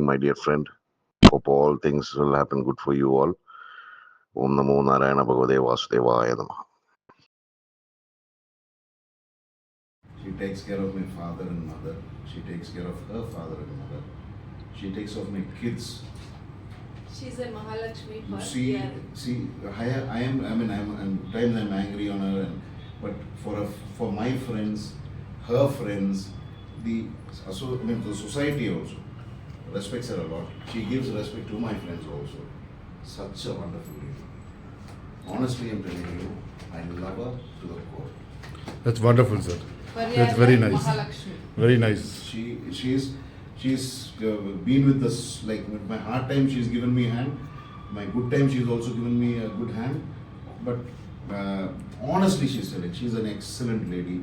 My dear friend, hope all things will happen good for you all. Om Namo Narayana Bhagavate Vasudevaya Namaha. She takes care of my father and mother. She takes care of her father and mother. She takes care of my kids. She's a Mahalakshmi. Times I'm angry on her, and but for my friends, her friends, the society also respects her a lot. She gives respect to my friends also. Such a wonderful lady. Honestly, I'm telling you, I love her to the core. That's wonderful, sir. That's very nice. Very nice. She's been with us, like with my hard time she's given me a hand, my good time she's also given me a good hand, but honestly she's an excellent lady.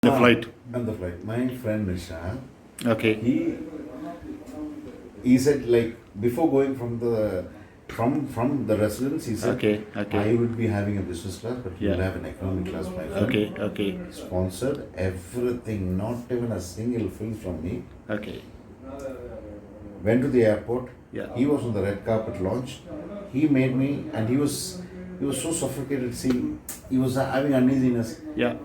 The flight. On the flight, my friend Nishan, Okay. he said, like, before going from the residence, he said, Okay, okay. I would be having a business class, but Yeah. you'll have an economic class, my friend. Okay. Okay. Sponsored everything, not even a single film from me. Okay. Went to the airport. Yeah. He was on the red carpet launch. He made me, and he was so suffocated. See, he was having uneasiness. Yeah.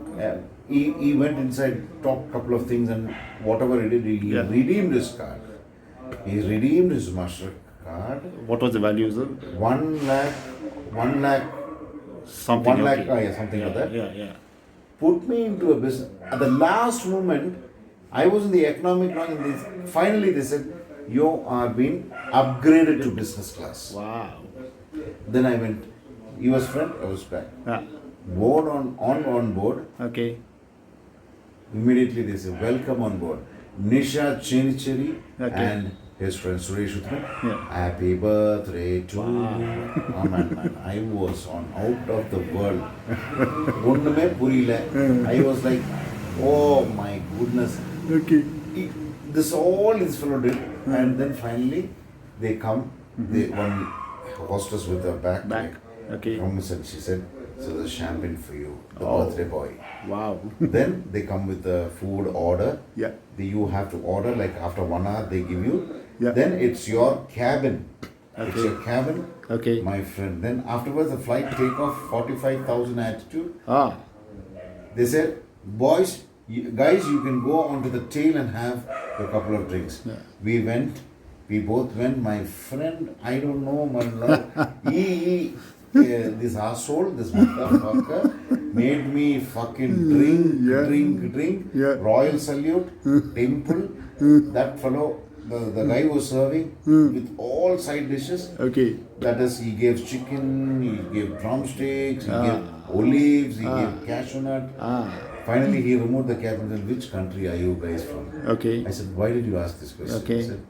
He went inside, talked a couple of things, and whatever he did, he Yeah. redeemed his card. He redeemed his master card. What was the value, sir? 1 lakh, Something. 1 lakh, okay. something like that. Yeah. Yeah. Put me into a business. At the last moment, I was in the economic class, and finally they said, you are being upgraded to business class. Wow. Then I went, he was front, I was back. Yeah. Board on board. Okay. Immediately they said, welcome on board. Nisha Chinicheri Okay. and his friend Suresh Uthman. Yeah. Happy birthday to you. Oh, man, I was out of the world. ஒண்ணுமே புரியல. I was like, oh my goodness. Okay. This all this fellow did, and then finally they come. They one hostess with a back. Okay. Comes and she said, so there's champagne for you, the Oh. birthday boy. Wow. Then they come with the food order. Yeah. You have to order, like after 1 hour they give you. Yeah. Then it's your cabin. It's Okay. your cabin, Okay. my friend. Then afterwards the flight take off, 45,000 altitude. Ah. They said, boys, guys, you can go onto the tail and have a couple of drinks. Yeah. We both went. My friend, I don't know, my lord, this asshole, this motherfucker, made me fucking drink. Yeah. Royal salute, temple. That fellow, the guy was serving with all side dishes. Okay. That is, he gave chicken, he gave drumsticks, he gave olives, he gave cashew nut. Finally, he removed the cap and said, which country are you guys from? Okay. I said, why did you ask this question? Okay. He said,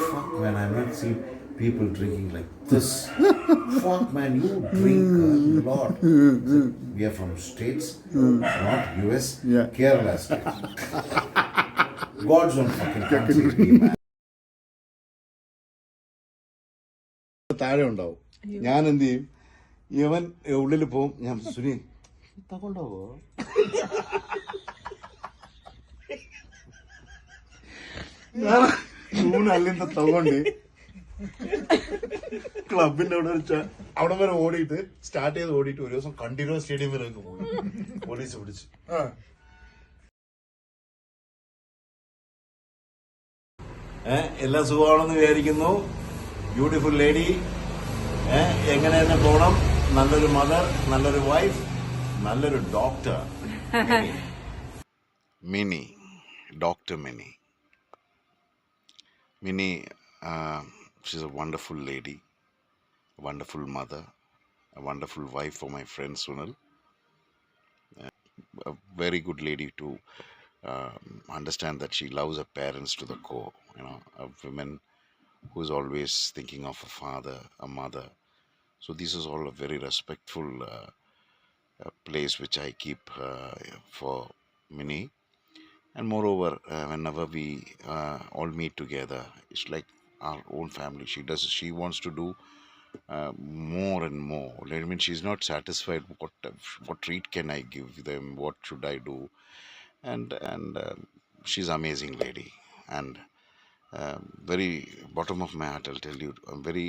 fuck man, I've not seen people drinking like this. Fuck man, you drink a lot. I said, we are from states, not US, Yeah. Kerala state. God's own fucking country, man. താഴെ ഉണ്ടാവും. ഞാൻ എന്ത് ചെയ്യും, ഇവൻ ഉള്ളിൽ പോവും, ഞാൻ സുനി തകൊണ്ടാവോ, അല്ലിന്റെ തകൊണ്ട് ക്ലബിന്റെ അവിടെ വരെ ഓടിയിട്ട് സ്റ്റാർട്ട് ചെയ്ത് ഓടിയിട്ട് ഒരു ദിവസം കണ്ടിന്യൂസ് സ്റ്റേഡിയമിലേക്ക് പോയി, പോലീസ് പിടിച്ച്. എല്ലാം സുഖമാണെന്ന് വിചാരിക്കുന്നു. ബ്യൂട്ടിഫുൾ ലേഡി, എങ്ങനെ തന്നെ പോണം, നല്ലൊരു മദർ, നല്ലൊരു വൈഫ്, നല്ലൊരു doctor. Minnie, Dr. Minnie. Minnie, she's a wonderful lady, a wonderful mother, a wonderful wife for my friend Sunil. A very good lady to understand that she loves her parents to the core. You know, a woman who is always thinking of a father, a mother. So this is all a very respectful place which I keep for Minnie. And moreover, whenever we all meet together, it's like our own family. She wants to do more and more. I mean, she's not satisfied. What treat can I give them? What should I do? And she's amazing lady. And very bottom of my heart, I'll tell you, I'm very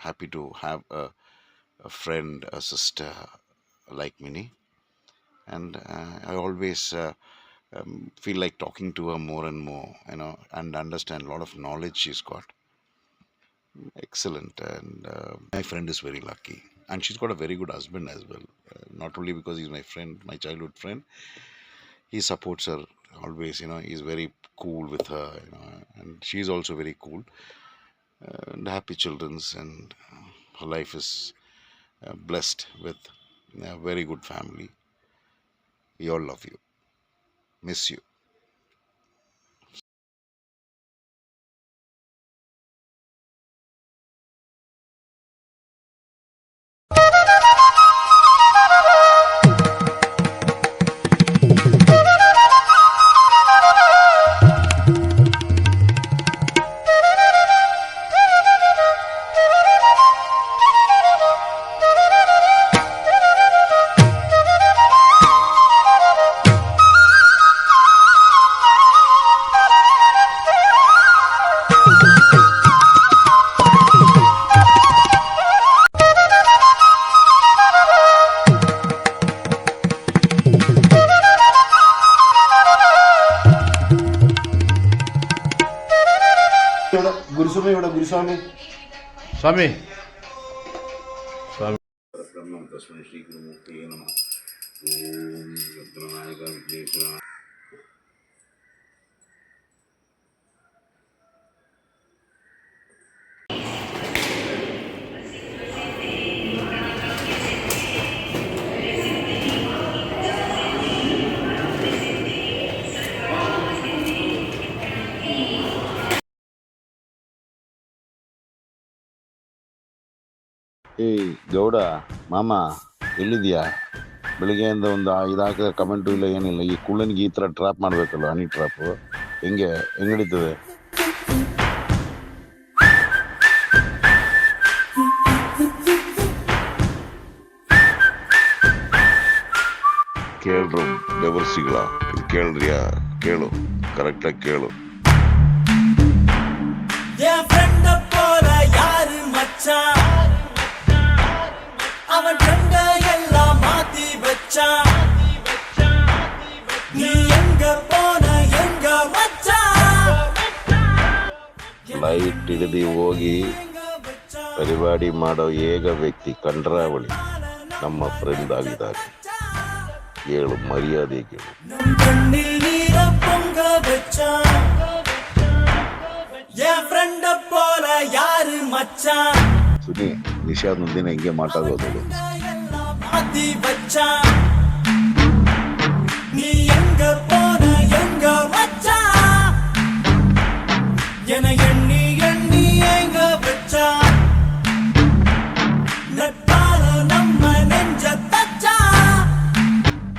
happy to have a friend, a sister like Minnie. And I always feel like talking to her more and more, you know, and understand a lot of knowledge she's got. Excellent. And my friend is very lucky. And she's got a very good husband as well. Not only because he's my friend, my childhood friend, he supports her always. He's very cool with her, and she's also very cool. And happy children's, and her life is blessed with a very good family. We all love you. Miss you. ഗുരുസ്വാമി സ്വാമി ബ്രഹ്മം തസ്മൈ ശ്രീ ഗുരുമൂർത്തേ നമഃ. ഓം ഭദ്രനായക വിഘ്നേശ്വര. ಏಯ್ ಗೌಡ ಮಾಮ ಎಲ್ಲಿದ್ಯಾ? ಬೆಳಿಗ್ಗೆಯಿಂದ ಒಂದು ಇದಾಕಿದ ಕಮೆಂಟು ಇಲ್ಲ ಏನಿಲ್ಲ. ಈ ಕುಳ್ಳನಿಗೆ ಈ ಥರ ಟ್ರ್ಯಾಪ್ ಮಾಡಬೇಕಲ್ಲ, ಹನಿ ಟ್ರ್ಯಾಪು. ಹೆಂಗೆ ನಡೀತದೆ? ಕೇಳ್ರು ಡೆವರ್ಸಿಗಳ ಇದು ಕೇಳ್ರಿಯಾ? ಕೇಳು, ಕರೆಕ್ಟಾಗಿ ಕೇಳು. அவன் கண்ட எல்லாம் மாத்தி வச்சான். நீ எங்க போன எங்க மச்சான்? ಲೈಟ್ ಹಿಡಿದು ಹೋಗಿ ಪರಿಪಾಡಿ ಮಾಡೋ ಏಕ ವ್ಯಕ್ತಿ ಕಂಡ್ರಾವಳಿ ನಮ್ಮ ಫ್ರೆಂಡ್ ಆಗಿದ್ದಾರೆ. ಹೇಳು, ಮರ್ಯಾದೆ ಕೇಳು. நம் கண்ணில் நீர பொங்க வச்சான். என் ஃப்ரெண்ட போல யாரு மச்சான்? ಸುನಿ, ನಿಷಾದ್ ಮುಂದಿನ ಹಿಂಗೆ ಮಾತಾಡೋದು. மாத்தி வச்சான். நீ எங்க போன எங்க மச்சான்? என எண்ணி எண்ணி எங்க வச்சான். நட்பால நம்ம நெஞ்ச தச்சான்.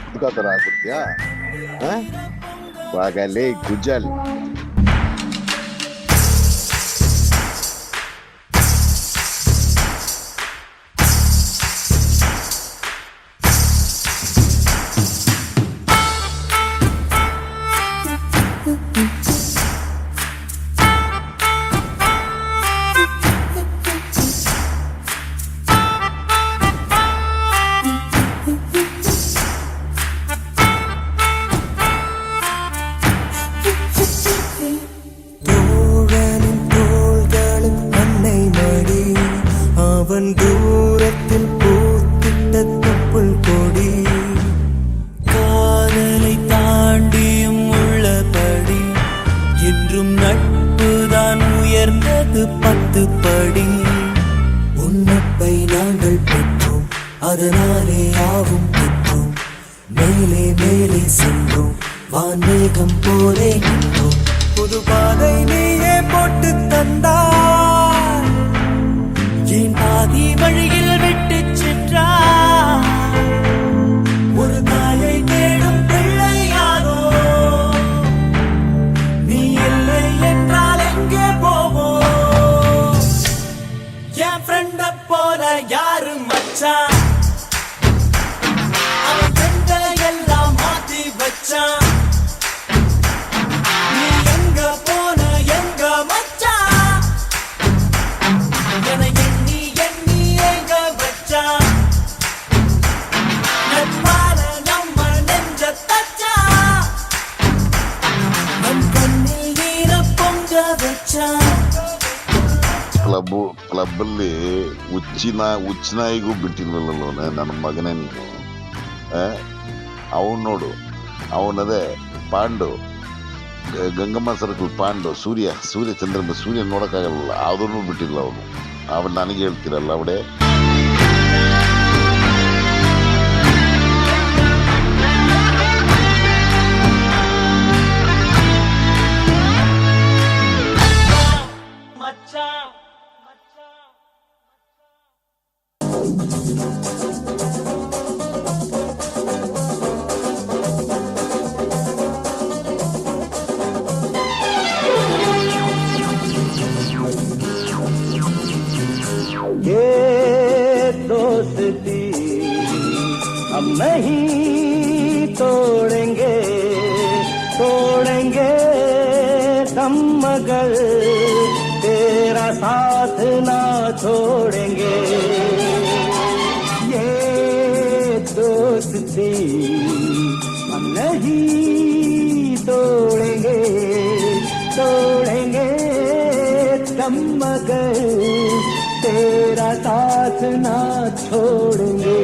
ಇದಕ್ಕ ಥರ ಆಗ್ಬಿಡ್ತೀಯಾ? ವಾಗಲೇ ಗುಜಲ್. அவன் தூரத்தில் பூத்திட்ட தொப்புள் கொடி. காதலை தாண்டியும் உள்ளபடி என்றும் நட்புதான் உயர்ந்தது 10 படி. உன்னப்பை நாங்கள் பெற்றோம், அதனாலே ஆவும் பெற்றோம். மேலே மேலே சென்றோம், வான்மேகம் போலே நின்றோம். புது பாதை நீயே போட்டு தந்தாய், என் பாதி வழியில் விட்டு சென்றாய். ஒரு தாயை தேடும் பிள்ளையாரோ நீ இல்லை என்றால் எங்கே போவோம்? என் ஃப்ரெண்ட போல யாரு மச்சான்? அவன் ஃப்ரெண்ட எல்லாம் மாத்தி வச்சான். நீ எங்க போன எங்க மச்சான்? என எண்ணி எண்ணி எங்க வச்சான். நட்பால நம்ம நெஞ்ச தச்சான். நம் கண்ணில் நீர பொங்க வச்சான். ಕ್ಲಬ್ಬು ಕ್ಲಬ್ಬಲ್ಲಿ ಹುಚ್ಚನಾಯಿಗೂ ಬಿಟ್ಟಿಲ್ವಲ್ಲೋ ನನ್ನ ಮಗನೇ ನೀನು. ಅವನು ನೋಡು, ಅವನದೇ ಪಾಂಡು, ಗಂಗಮ್ಮ ಸರ್ಕಲ್ ಪಾಂಡು, ಸೂರ್ಯ ಚಂದ್ರಮ್ಮ, ಸೂರ್ಯ ನೋಡೋಕ್ಕಾಗಲ್ಲ, ಅದನ್ನು ಬಿಟ್ಟಿಲ್ಲ ಅವನು ನನಗೆ ಹೇಳ್ತಿರಲ್ಲ ಅವಡೆ. ये दोस्ती हम नहीं तोड़ेंगे हम मगर तेरा साथ ना छोड़ेंगे। ये दोस्ती हम नहीं तोड़ेंगे हम मगर तेरा साथ ना छोड़ेंगे।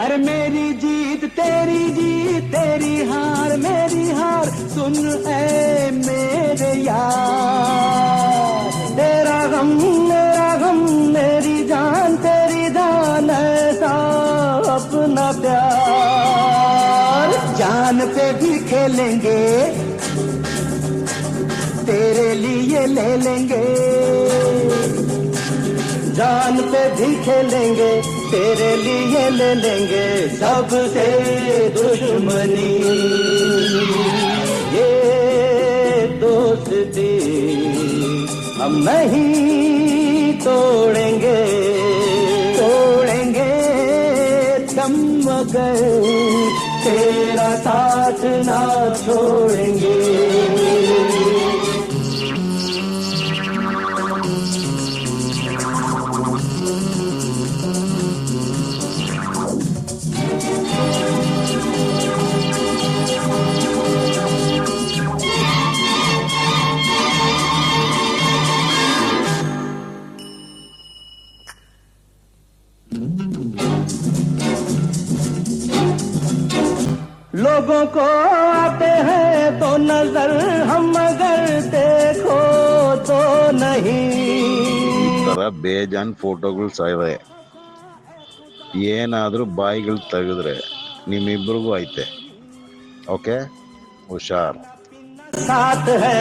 अरे मेरी जीत तेरी हार मेरी हार, सुन ऐ मेरे यार, तेरा गम मेरी जान तेरी जान, ऐसा अपना प्यार। जान पे भी खेलेंगे तेरे लिए ले लेंगे, जान पे भी खेलेंगे तेरे लिए ले लेंगे, सबसे दुश्मनी। ये दोस्ती हम नहीं तोड़ेंगे हम मगर तेरा साथ ना छोड़ेंगे। लोगों को आते हैं तो नजर, हम मगर देखो तो नहीं। ತರ ಬೇಜಾನ್ ಫೋಟೋಗಳು ಸಾಯ್ವೆ, ಏನಾದ್ರೂ ಬಾಯಿಗಳು ತೆಗೆದ್ರೆ ನಿಮ್ಮಿಬ್ರಿಗೂ ಐತೆ. ಓಕೆ, ಹುಷಾರ್. साथ है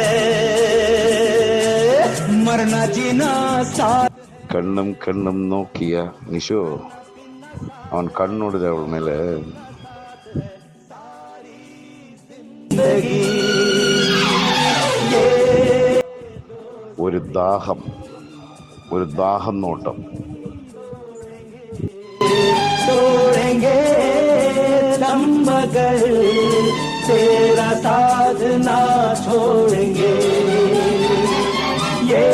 मरना जीना साथ। ಕಣ್ಣಂ ನೋಕಿಯ ನಿಶು, ಅವನ್ ಕಣ್ಣು ನೋಡಿದೆ ಅವಳ ಮೇಲೆ. ഒരു ദാഹം നോട്ടം. छोड़ेंगे हम मगर तेरा साथ ना छोड़ेंगे। ये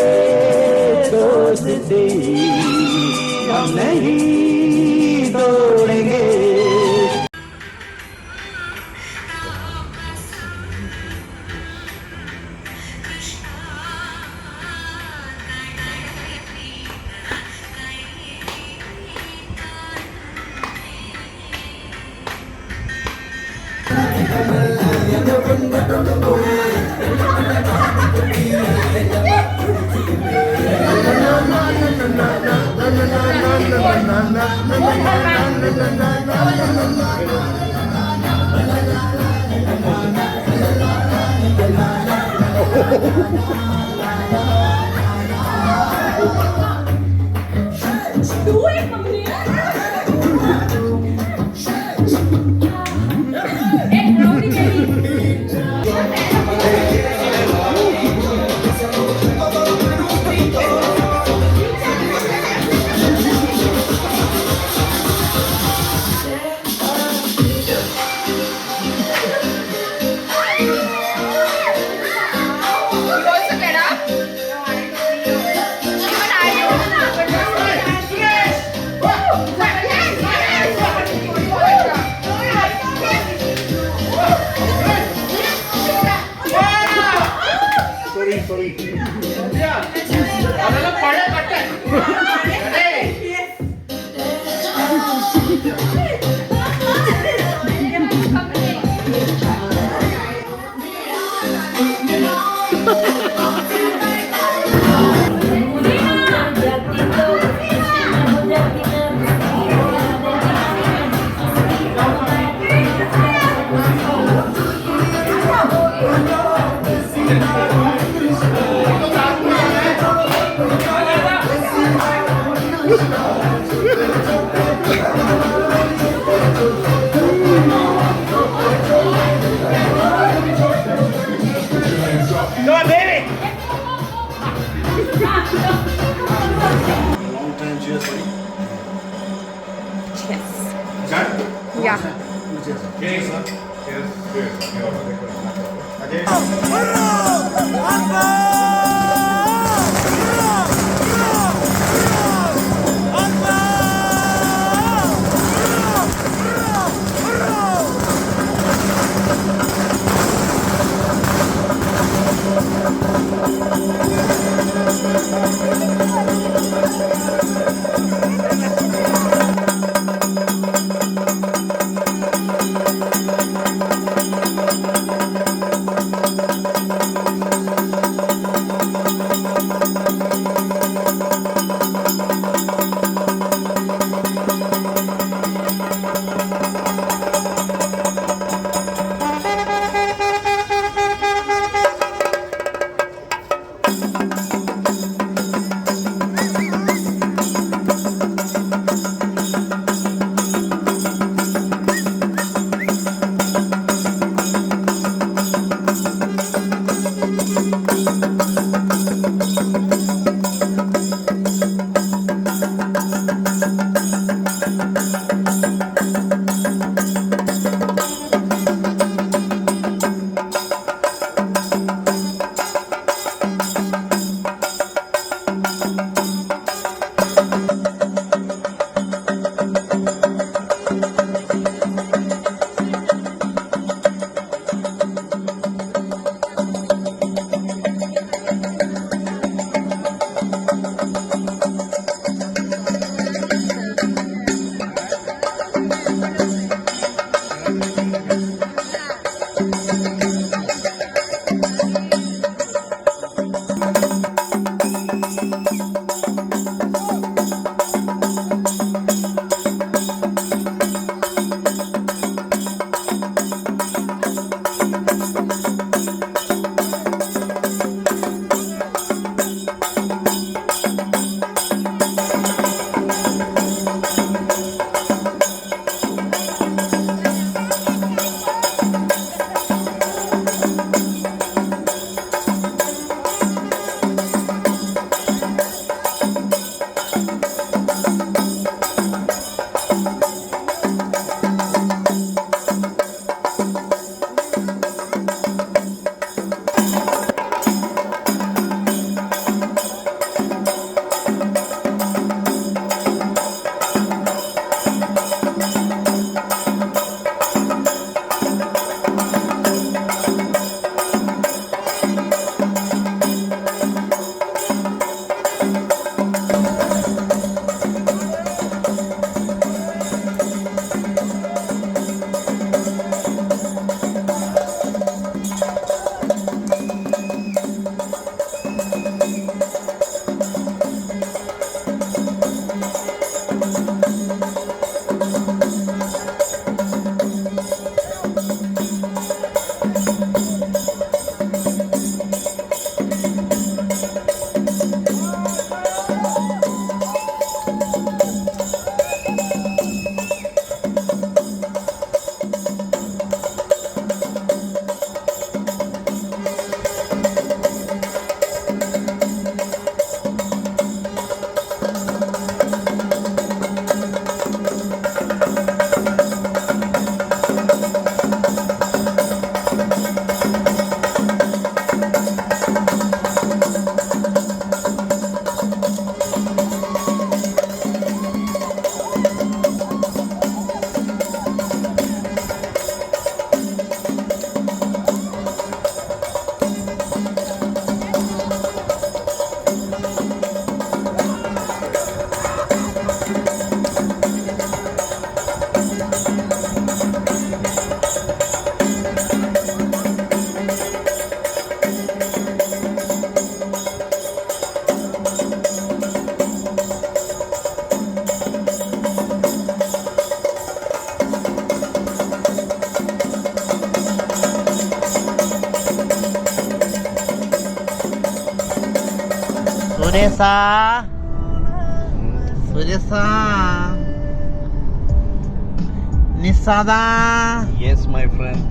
दोस्ती हम नहीं तोड़ेंगे। സുരേസാ സുരേസാ നിസാദാ. Yes, my friend.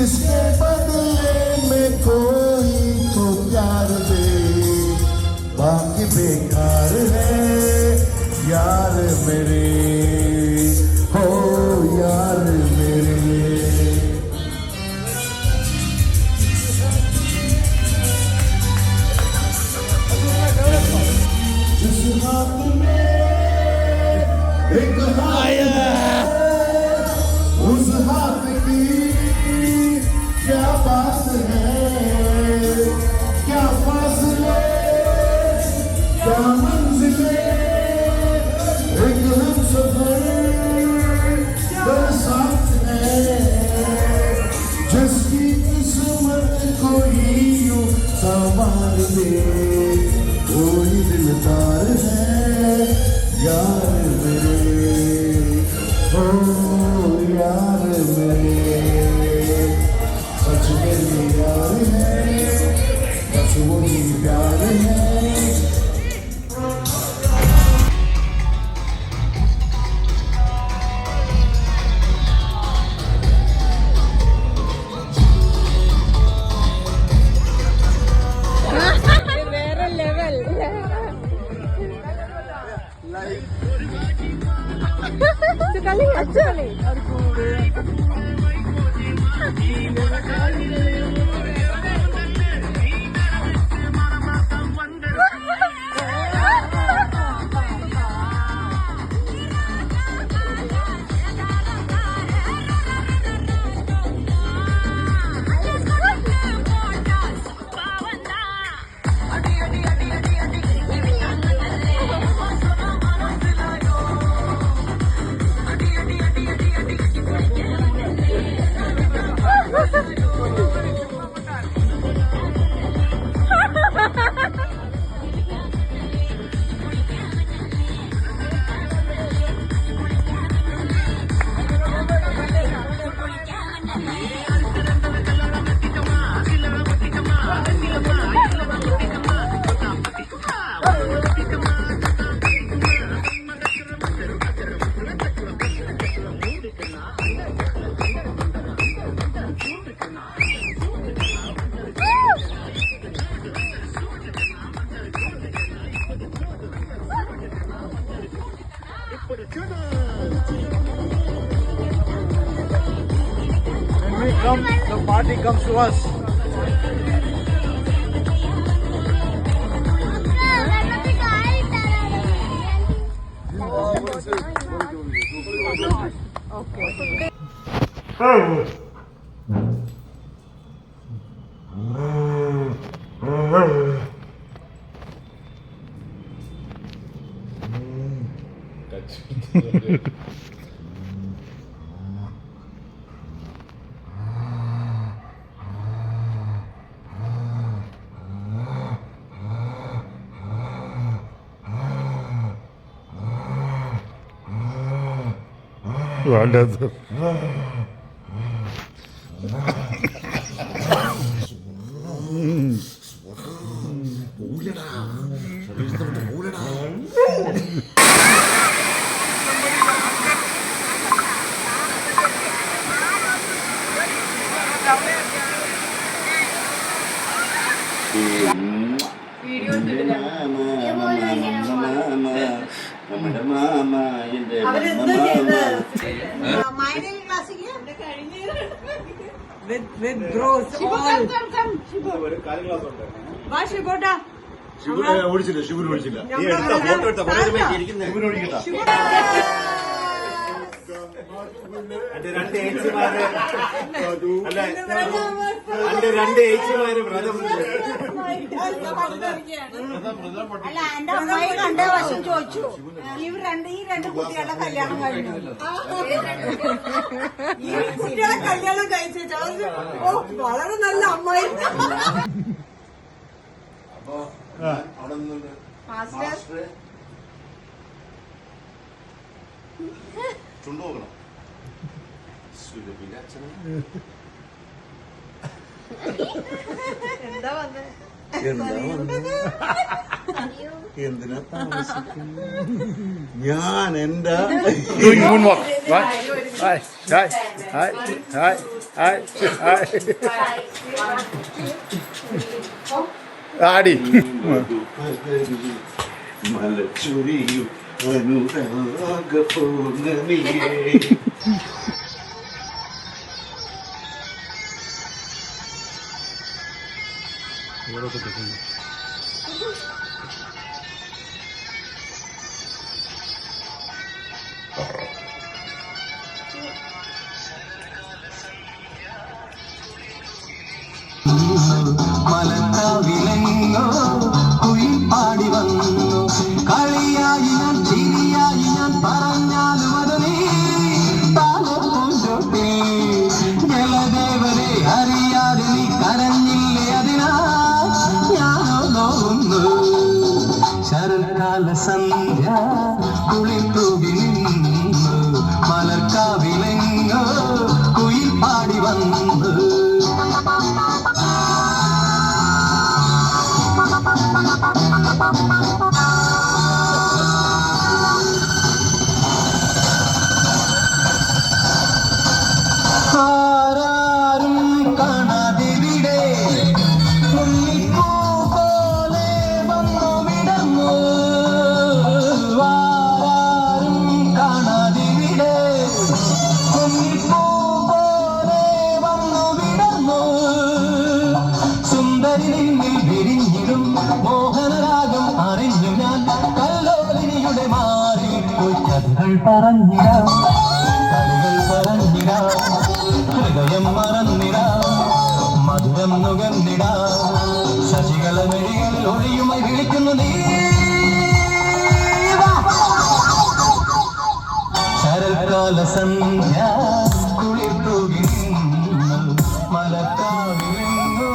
जिसके बदले में कोई तो प्यार दे, बाकी बेकार है यार मेरे, हो यार मेरे। जिस हाथ में एक हाथ उस हाथ की क्या बात है, क्या फासले क्या मंजिले, एक हमसफर दर साथ है, जिसकी किस्मत कोई यूं संवार दे, कोई दिलदार है यार मेरे, हो यार मेरे। सच मेरे यार है, बस वही प्यार है। വേറെ ലെവൽ കളി അച്ഛനെ When we come, the party comes to us. Wonderful. With bros all. വാ ശിവോട്ടാ ഓടിച്ചില്ല ശിവന് ഓടിച്ചില്ല രണ്ട് ഏച്ചിമാര് അല്ല രണ്ട് ഏച്ചിമാര് വ്രതം അല്ല എന്റെ അമ്മായി കണ്ട വശം ചോദിച്ചു ഈ രണ്ട് കുട്ടികളുടെ കല്യാണം കഴിഞ്ഞു ഈ കുട്ടികളെ കല്യാണം കഴിച്ചു ഓ വളരെ നല്ല അമ്മായി അപ്പൊ അവിടെ നിന്നുണ്ട് ചുണ്ടു നോക്കണം എന്താ വന്നേ എന്തിനാ താമസിക്കുന്നു ഞാൻ എന്റെ Doing moonwalk. Right. Hi. Hi. Hi. Hi. ആടി മലച്ചുരിയും അനുരാഗ പൗർണമിയേ. മലക്കാവിലെങ്ങോ കുയിൽ പാടി വന്നു കളിയായി ഞാൻ ചിരിയായി ഞാൻ പറഞ്ഞാലും അത് നീ താലപ്പൂഞ്ചോട്ടി ജലദേവരെ അറിയാതെ നീ കരഞ്ഞില്ലേ അതിനാ ഞാനോ നോക്കുന്നു ശരൽക്കാല സന്ധ്യ കുളിത്തൂകി നിന്നു മലർക്കാവിലെങ്ങോ കുയിൽ പാടി വന്നു ആരാരും കാണാതിവിടെ മുന്നിപ്പൂ പോലെ വന്നു വിടർന്നു ആരാരും കാണാതിവിടെ മുന്നിപ്പൂ പോലെ വന്നു വിടർന്നു സുന്ദരി നിന്നിൽ വിരിഞ്ഞിടും മോഹനരാഗം അറിഞ്ഞു ഞാൻ കല്ലോലിനിയുടെ മാറി കഥകൾ പറഞ്ഞിടാം കളികൾ പറഞ്ഞിടാം ഹൃദയം മറന്നിടാം മധുരം നുകർന്നിടാം ശശികല മെഴികളിൽ ഒളിയുമായി വിളിക്കുന്നു നീ ശരൽക്കാല സന്ധ്യ കുളിർത്തൂകി നിന്നു മലക്കാവിലെങ്ങോ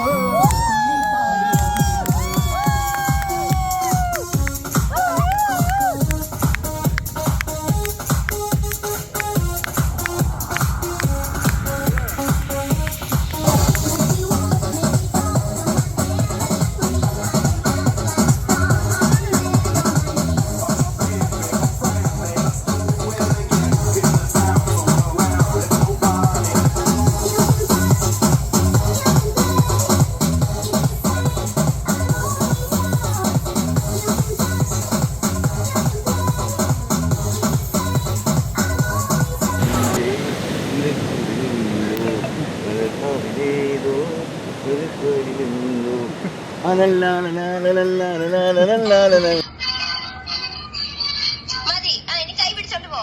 മതി ഇനി കൈ പിടിച്ചോണ്ട് പോ.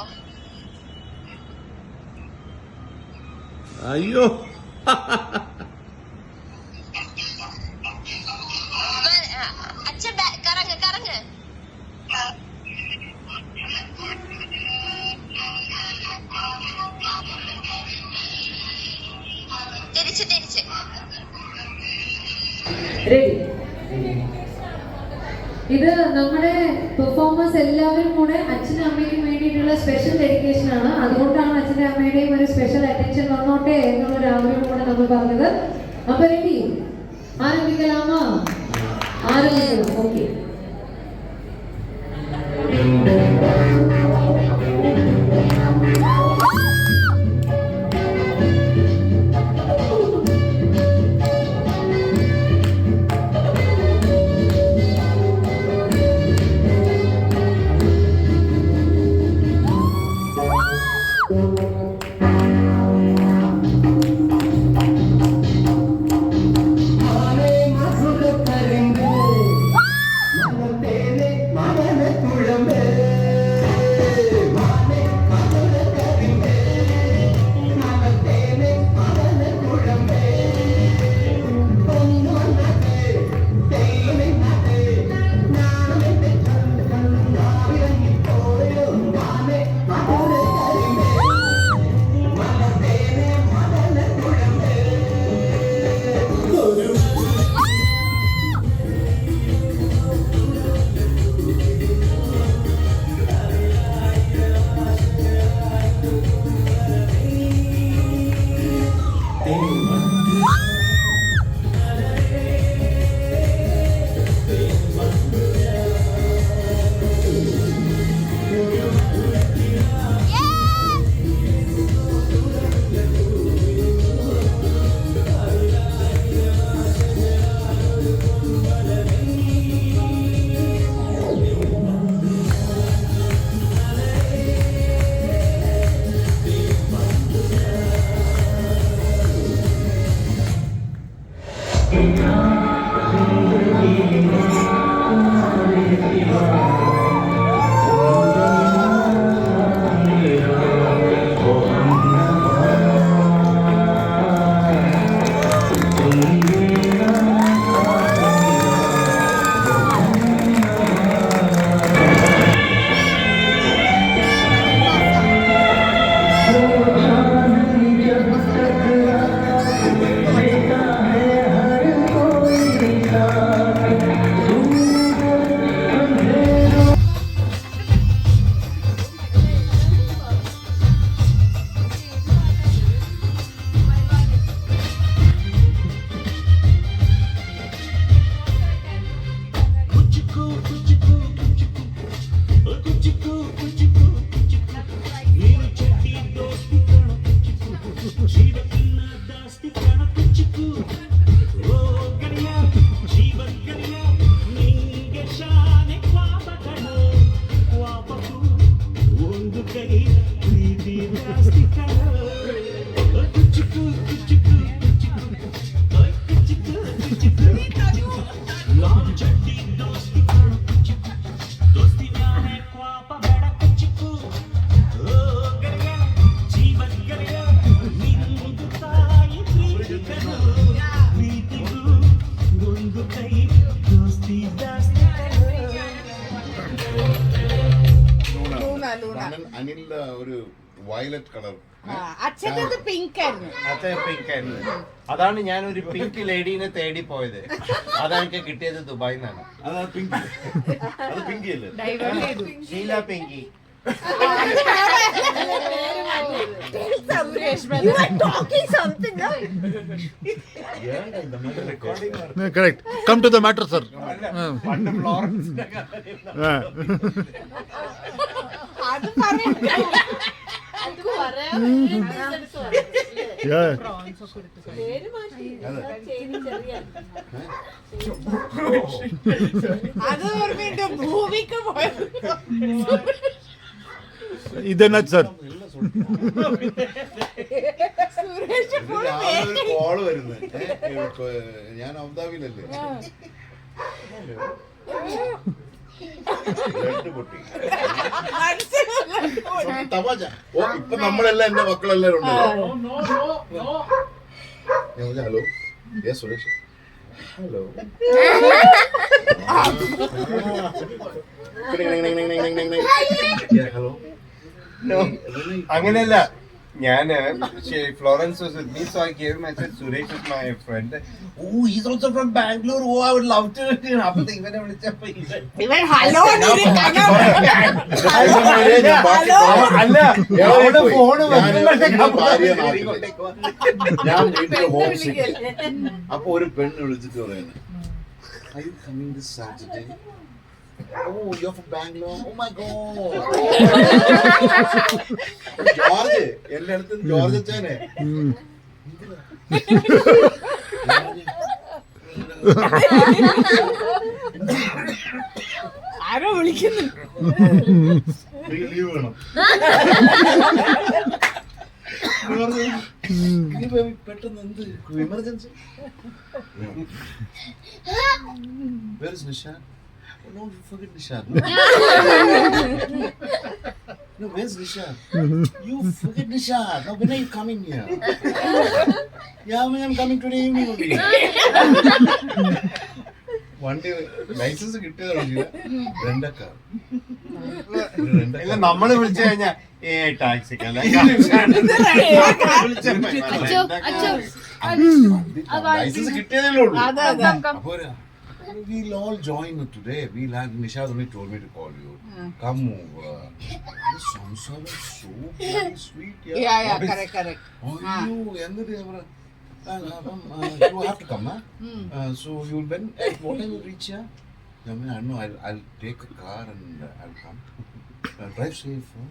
അയ്യോ അച്ഛൻ കറങ്ങ് കറങ്ങ്. തിരിച്ച് തിരിച്ച്. റെഡി. ഇത് നമ്മുടെ പെർഫോമേഴ്സ് എല്ലാവരും കൂടെ അച്ഛനും അമ്മയ്ക്കും വേണ്ടിയിട്ടുള്ള സ്പെഷ്യൽ ഡെഡിക്കേഷൻ ആണ്. അതുകൊണ്ടാണ് അച്ഛൻ്റെ അമ്മയുടെയും ഒരു സ്പെഷ്യൽ അറ്റൻഷൻ വന്നോട്ടെ എന്നുള്ളൊരു ആഗ്രഹം കൂടെ നമ്മൾ പറഞ്ഞത്. അപ്പൊ റെഡി, ആരംഭിക്കലാമോ? ആരംഭിക്കണം. ഓക്കെ. മകനെ കുഴമ്പേ അനിലിന്റെ ഒരു വയലറ്റ് കളർ, അച്ഛൻ്റെ പിങ്ക് ആയിരുന്നു. അത് പിങ്ക് ആയിരുന്നു. അതാണ് ഞാൻ ഒരു പിങ്ക് ലേഡീനെ തേടി പോയത്. അതെനിക്ക് കിട്ടിയത് ദുബായിൽ നിന്നാണ്. അത് പിങ്ക്, അത് പിങ്കി അല്ലേ? Sheela Pinky. You are talking something, no? Correct. Come to the matter, sir. പണ്ട് ഫ്ലോറൻസിന്റെ അത് പറയണ്ട. Yeah. അത് ഓർമ്മയുണ്ട്, ഭൂമിക്ക് പോയത്. ഇതെന്നാ സർ? സുരേഷ് full കോള് വരുന്നത്. ഞാൻ അബുദാബിയിലല്ലേ, പൊട്ടി തമാശ. ഓ, ഇപ്പൊ നമ്മളെല്ലാം എന്റെ മക്കളെല്ലാരും ഉണ്ട്. ഹലോ, സുരേഷ്. ഹലോ. ഹലോ. അങ്ങനെയല്ല, ഞാന് Florence was with me, so I gave him, I said Suresh is my friend. Oh, he's also from Bangalore. Oh, I would love to. അപ്പൊ ഇവനെ വിളിച്ചപ്പോ ഇവൻ ഹലോ അല്ല, അവളുടെ ഫോണ് ഞാൻ വീട്ടിൽ ഹോം സിക്ക്. അപ്പൊ ഒരു പെണ്ണ് വിളിച്ചിട്ട് പറയുന്നത്, Are you coming this Saturday? Oh, you're from Bangalore. Oh my God. George, എന്റെ അടുത്ത് ജോർജ് അച്ഛനെ. ആരോ വിളിക്കുന്നു. ലീവ് വേണം. പെട്ടെന്ന് എന്ത് emergency? Where is Nisha? Oh, no, you forget Nisha. No, where's Nisha? You forget Nisha. Now, when are you coming here? Yeah, I'm coming today evening only. വണ്ടി licence കിട്ടിയതാണ്. രണ്ടക്കാർ നമ്മള് വിളിച്ചു കഴിഞ്ഞാ ടാക്സി ലൈസൻസ് കിട്ടിയതല്ലേ ഉള്ളൂ. അപ്പൊ we'll all join today. We'll have Nisha only told me to call you. Come over. This Samsa was so very sweet. Yeah, correct. Oh, you have to come, huh? So you'll when at what time you reach here? I mean, I know I'll take a car and I'll come. Drive safe. Huh?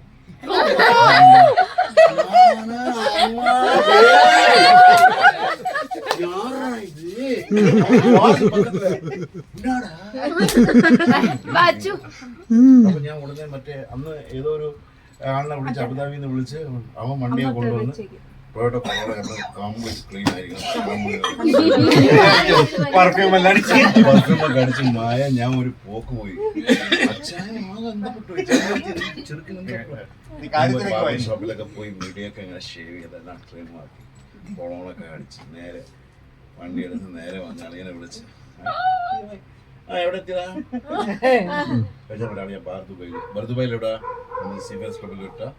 അപ്പൊ ഞാൻ ഉടനെ മറ്റേ അന്ന് ഏതോ ഒരു ആളിനെ വിളിച്ച് അബുദാബിന്ന് വിളിച്ച് അവൻ വണ്ടിയെ കൊണ്ടുവന്ന് ഇപ്പോഴത്തെ കൊറോണ കംപ്ലീറ്റ് ക്ലീൻ ആയിരിക്കണം. പെർഫ്യൂം എല്ലാം അടിച്ച് പെർഫ്യൂമൊക്കെ അടിച്ച് മായ ഞാൻ ഒരു പോക്ക് പോയി. അച്ഛനെ ആകെ ബന്ധപ്പെട്ടു. ഷോപ്പിലൊക്കെ പോയി മീഡിയൊക്കെ ഇങ്ങനെ ഷേവ് ചെയ്തെല്ലാം ട്രെയിനുമാക്കി കൊളോണൊക്കെ അടിച്ച് നേരെ വണ്ടി എടുത്ത് നേരെ വന്ന് അളിയനെ വിളിച്ച് എവിടെ എത്തിയതാ ഞാൻ ബർദുബൈയിൽ എവിടാ സീഫേഴ്സ് ക്ലബിൽ ഇട്ടാ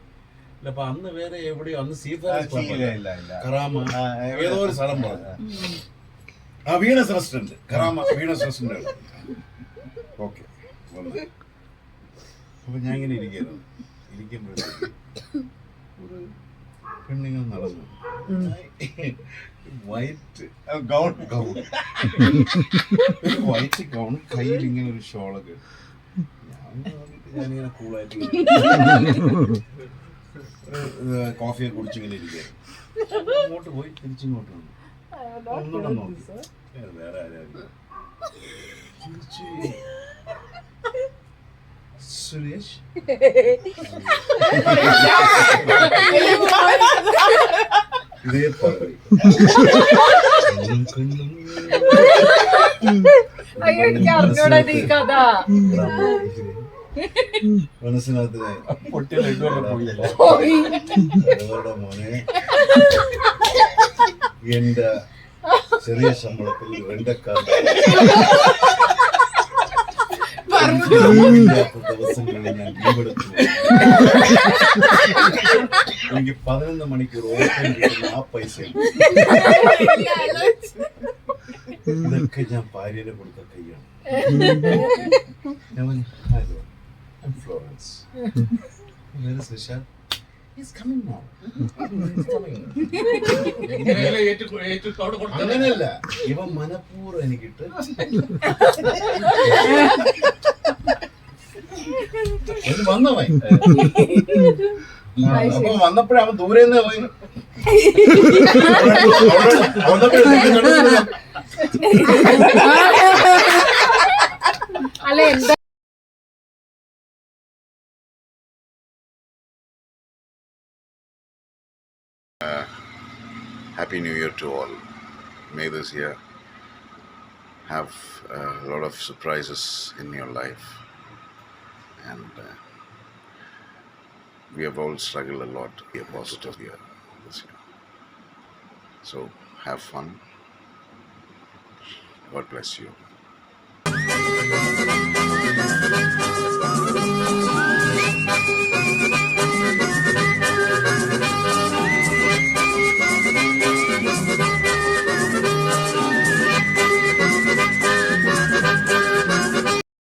ഇല്ല. അപ്പൊ അന്ന് വേറെ എവിടെയോ അന്ന് സീഫേഴ്സ് ക്ലബ് കറാമ ഏതോ ഒരു സ്ഥലം പറഞ്ഞു. ആ വീണസ് റെസ്റ്റോറന്റ് കറാമ വീണസ് റെസ്റ്റോറന്റ്. ഓക്കെ വന്ന് അപ്പൊ ഞാൻ ഇങ്ങനെ ഇരിക്കുമ്പോഴത്തേക്ക് ഒരു പെണ്ണിങ്ങനെ നടന്നു. വൈറ്റ് ഗൗൺ വൈറ്റ് ഗൗൺ കയ്യിൽ ഇങ്ങനെ ഒരു ഷോളൊക്കെ. ഞാനിങ്ങനെ കൂളായിട്ട് കോഫിയൊക്കെ കുടിച്ചിങ്ങനെ ഇരിക്കുകയായിരുന്നു. ഇങ്ങോട്ട് പോയി തിരിച്ചിങ്ങോട്ട് വന്നു. ഒന്നുകൂടെ നോക്കി വേറെ ആരായിരുന്നു. സുരേഷ് ഇതേ പറയും മനസ്സിനകത്ത് മോനെ എന്റെ ചെറിയ ശമ്പളത്തിൽ രണ്ടക്കാർ ദിവസങ്ങളിൽ ഞാൻ ലീവെടുത്തു. എനിക്ക് 11 മണിക്കൂർ ഓട്ടം കിട്ടുന്ന ആ പൈസ ഇതൊക്കെ ഞാൻ ഭാര്യനെ കൊടുത്ത കൈയാണ്. ഫ്ലോറൻസ് അങ്ങനെയല്ല, ഇവൻ മനഃപൂർവ്വം എനിക്കിട്ട് വന്നവൻ. അപ്പൊ വന്നപ്പോഴേ അവൻ ദൂരെ നിന്ന് പോയി. അല്ല എന്താ Happy New Year to all. May this year have a lot of surprises in your life. And we have all struggled a lot to be a positive year this year. So have fun. God bless you.